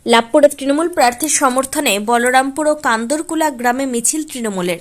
লাভপুরে তৃণমূল প্রার্থীর সমর্থনে বলরামপুর ও কান্দরকুলা গ্রামে মিছিল তৃণমূলের।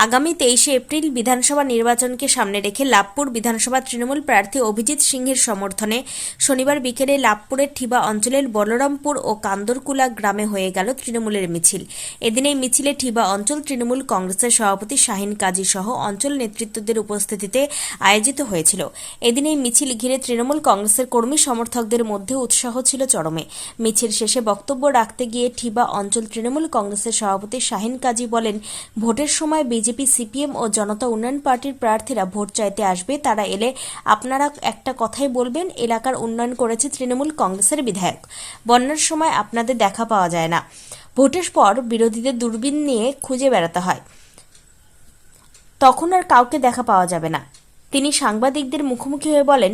আগামী 23শে এপ্রিল বিধানসভা নির্বাচনকে সামনে রেখে লাভপুর বিধানসভা তৃণমূল প্রার্থী অভিজিৎ সিংহের সমর্থনে শনিবার বিকেলে লাভপুরের ঠিবা অঞ্চলের বলরামপুর ও কান্দরকুলা গ্রামে হয়ে গেল তৃণমূলের মিছিল। এদিন এই মিছিলে ঠিবা অঞ্চল তৃণমূল কংগ্রেসের সভাপতি শাহিন কাজী সহ অঞ্চল নেতৃত্বদের উপস্থিতিতে আয়োজিত হয়েছিল। এদিন এই মিছিল ঘিরে তৃণমূল কংগ্রেসের কর্মী সমর্থকদের মধ্যে উৎসাহ ছিল চরমে। মিছিল শেষে বক্তব্য রাখতে গিয়ে ঠিবা অঞ্চল তৃণমূল কংগ্রেসের সভাপতি শাহিন কাজী বলেন, ভোটের সময় বিজেপি, সিপিএম ও জনতা উন্নয়ন পার্টির প্রার্থীরা ভোট চাইতে আসবে। তারা এলে আপনারা একটা কথাই বলবেন, এলাকার উন্নয়ন করেছে তৃণমূল কংগ্রেসের বিধায়ক। বন্যার সময় আপনাদের দেখা পাওয়া যায় না। ভোটের পর বিরোধীদের দূরবীন নিয়ে খুঁজে বেড়াতে হয়, তখন আর কাউকে দেখা পাওয়া যাবে না। তিনি সাংবাদিকদের মুখোমুখি হয়ে বলেন,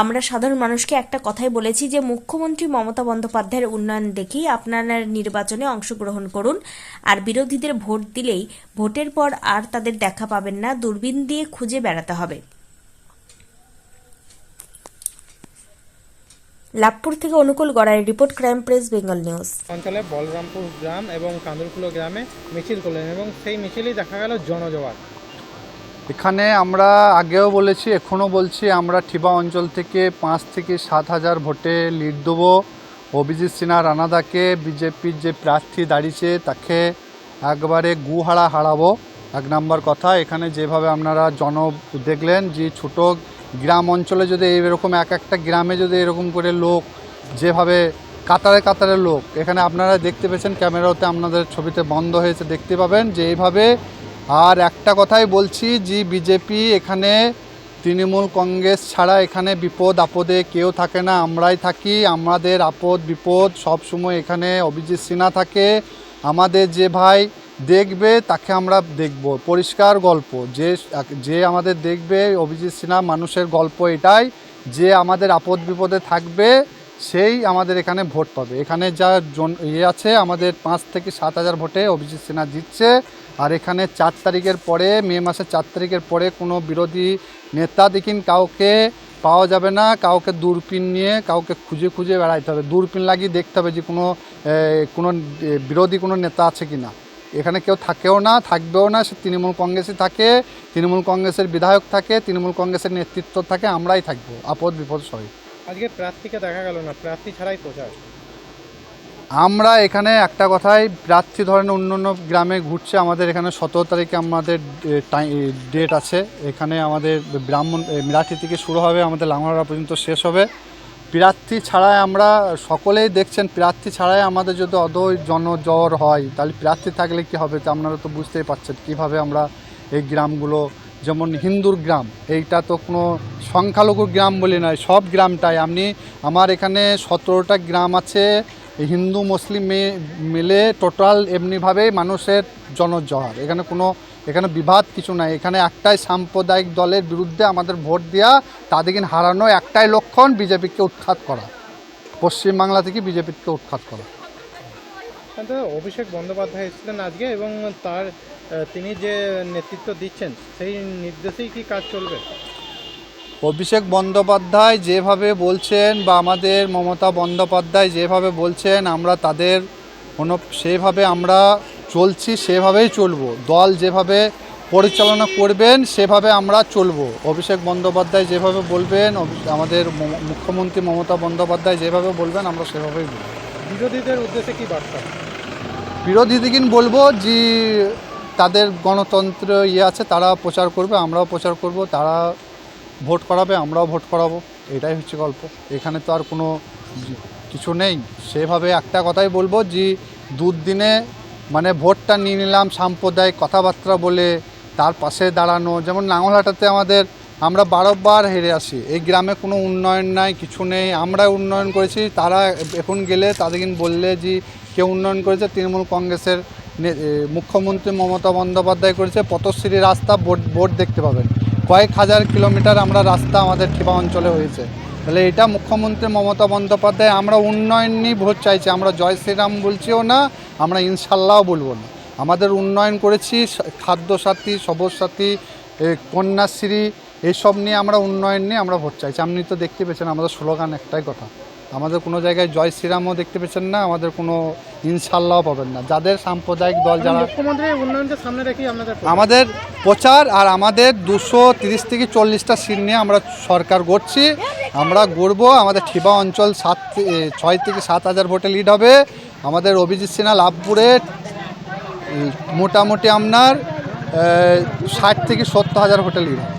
আমরা সাধারণ মানুষকে একটা কথাই বলেছি যে মুখ্যমন্ত্রী মমতা বন্দ্যোপাধ্যায়ের উন্নয়ন দেখেই আপনারা নির্বাচনে অংশগ্রহণ করুন, আর বিরোধীদের ভোট দিলেই ভোটের পর আর তাদের দেখা পাবেন না, দূরবীন দিয়ে খুঁজে বেড়াতে হবে। লাভপুর থেকে Anukul Garai report, crime press, Bengal news. অঞ্চলে বলরামপুর গ্রাম এবং কান্দরকুলো গ্রামে মিছিল করলেন এবং সেই মিছিলেই দেখা গেল জনজোয়ার। এখানে আমরা আগেও বলেছি, এখনও বলছি, আমরা ঠিবা অঞ্চল থেকে 5 থেকে 7 হাজার ভোটে লিড দেবো। অভিজিৎ সিনহা রানাদাকে, বিজেপির যে প্রার্থী দাঁড়িয়েছে তাকে একবারে গুহারা হারাবো। 1 নম্বর কথা। এখানে যেভাবে আপনারা দেখলেন যে ছোট গ্রাম অঞ্চলে যদি এইরকম একটা গ্রামে যদি এরকম করে লোক, যেভাবে কাতারে কাতারে লোক, এখানে আপনারা দেখতে পেয়েছেন, ক্যামেরাতে আপনাদের ছবিতে বন্ধ হয়েছে, দেখতে পাবেন যে এইভাবে। আর একটা কথাই বলছি যে বিজেপি এখানে তৃণমূল কংগ্রেস ছাড়া এখানে বিপদ আপদে কেউ থাকে না, আমরাই থাকি। আমাদের আপদ বিপদ সব সময় এখানে অভিজিৎ সিনহা থাকে। আমাদের যে ভাই দেখবে তাকে আমরা দেখব, পরিষ্কার গল্প। যে আমাদের দেখবে অভিজিৎ সিনহা, মানুষের গল্প এটাই যে আমাদের আপদ বিপদে থাকবে, সেই আমাদের এখানে ভোট পাবে। এখানে যা আছে, আমাদের 5 থেকে 7 হাজার ভোটে অভিজিৎ সিনহা জিতছে। আর এখানে 4 তারিখের পরে, মে মাসের 4 তারিখের পরে কোনো বিরোধী নেতা দেখিন কাউকে পাওয়া যাবে না। কাউকে দূরবীন নিয়ে কাউকে খুঁজে খুঁজে বেড়াইতে হবে, দূরবীন লাগিয়ে দেখতে হবে যে কোনো বিরোধী কোনো নেতা আছে কি না। এখানে কেউ থাকেও না, থাকবেও না। সে তৃণমূল কংগ্রেসই থাকে, তৃণমূল কংগ্রেসের বিধায়ক থাকে, তৃণমূল কংগ্রেসের নেতৃত্ব থাকে, আমরাই থাকবো আপদ বিপদ সবাই। আজকে প্রার্থীকে দেখা গেল না, প্রার্থী ছাড়াই প্রচার। আমরা এখানে একটা কথাই, প্রার্থী ধরেন অন্য অন্য গ্রামে ঘুরছে, আমাদের এখানে 17 তারিখে আমাদের ডেট আছে। এখানে আমাদের মিরাটি থেকে শুরু হবে, আমাদের লাঙ্গড়া পর্যন্ত শেষ হবে। প্রার্থী ছাড়াই আমরা সকলেই দেখছেন, প্রার্থী ছাড়াই আমাদের যদি জনজ্বর হয়, তাহলে প্রার্থী থাকলে কি হবে, তা আপনারা তো বুঝতেই পারছেন কীভাবে আমরা এই গ্রামগুলো, যেমন হিন্দুর গ্রাম, এইটা তো কোনো সংখ্যালঘুর গ্রাম বলে নয়, সব গ্রামটাই। আমার এখানে 17টা গ্রাম আছে, হিন্দু মুসলিম মিলে টোটাল এমনিভাবেই মানুষের জনজোয়ার। এখানে বিবাদ কিছু নাই। এখানে একটাই সাম্প্রদায়িক দলের বিরুদ্ধে আমাদের ভোট দেওয়া, তাদেরকে হারানো, একটাই লক্ষণ বিজেপিকে উৎখাত করা, পশ্চিমবাংলা থেকে বিজেপিকে উৎখাত করা। অভিষেক বন্দ্যোপাধ্যায় এসেছিলেন আজকে এবং তিনি যে নেতৃত্ব দিচ্ছেন সেই নির্দেশেই কি কাজ চলবে? অভিষেক বন্দ্যোপাধ্যায় যেভাবে বলছেন, বা আমাদের মমতা বন্দ্যোপাধ্যায় যেভাবে বলছেন, আমরা তাদের সেভাবে আমরা চলছি, সেভাবেই চলবো। দল যেভাবে পরিচালনা করবেন সেভাবে আমরা চলবো। অভিষেক বন্দ্যোপাধ্যায় যেভাবে বলবেন, আমাদের মুখ্যমন্ত্রী মমতা বন্দ্যোপাধ্যায় যেভাবে বলবেন, আমরা সেভাবেই বলব। বিরোধীদের উদ্দেশ্যে কি বার্তা? বিরোধীদেরকে বলবো যে তাদের গণতন্ত্র আছে, তারা প্রচার করবে, আমরাও প্রচার করব। তারা ভোট করাবে, আমরাও ভোট করাবো, এটাই হচ্ছে গল্প। এখানে তো আর কোনো কিছু নেই। সেভাবে একটা কথাই বলবো যে দুদিনে মানে ভোটটা নিয়ে নিলাম সাম্প্রদায়িক কথাবার্তা বলে, তার পাশে দাঁড়ানো। যেমন লাঙ্গলহাটাতে আমরা 12 বার হেরে আসি, এই গ্রামে কোনো উন্নয়ন নাই, কিছু নেই। আমরা উন্নয়ন করেছি, তারা এখন গেলে তাদেরকে বললে যে কেউ উন্নয়ন করেছে, তৃণমূল কংগ্রেসের মুখ্যমন্ত্রী মমতা বন্দ্যোপাধ্যায় করেছে। পথশ্রী রাস্তা, বোর্ড দেখতে পাবেন, কয়েক হাজার কিলোমিটার আমরা রাস্তা আমাদের ঠিবা অঞ্চলে হয়েছে। তাহলে এটা মুখ্যমন্ত্রী মমতা বন্দ্যোপাধ্যায়। আমরা উন্নয়ন নিয়ে ভোট চাইছি, আমরা জয় শ্রীরাম বলছিও না, আমরা ইনশাল্লাহ বলবো না। আমাদের উন্নয়ন করেছি, খাদ্যসাথী, সবুজসাথী, কন্যাশ্রী, এইসব নিয়ে আমরা উন্নয়ন নিয়ে আমরা ভোট চাইছি। আপনি তো দেখতে পেয়েছেন আমাদের স্লোগান একটাই কথা, আমাদের কোনো জায়গায় জয় শ্রীরামও দেখতে পেয়েছেন না, আমাদের কোনো ইনশাল্লাহও পাবেন না। যাদের সাম্প্রদায়িক দল যারা, মুখ্যমন্ত্রীর উন্নয়নকে সামনে রেখেই আপনাদের আমাদের প্রচার আর আমাদের 230 থেকে 40টা সিট নিয়ে আমরা সরকার গড়ছি, আমরা গড়ব। আমাদের ঠিবা অঞ্চল 6 থেকে 7 হাজার ভোটে লিড হবে। আমাদের অভিজিৎ সিনহা লাভপুরে মোটামুটি আপনার 60 থেকে 70 হাজার ভোটে লিড হবে।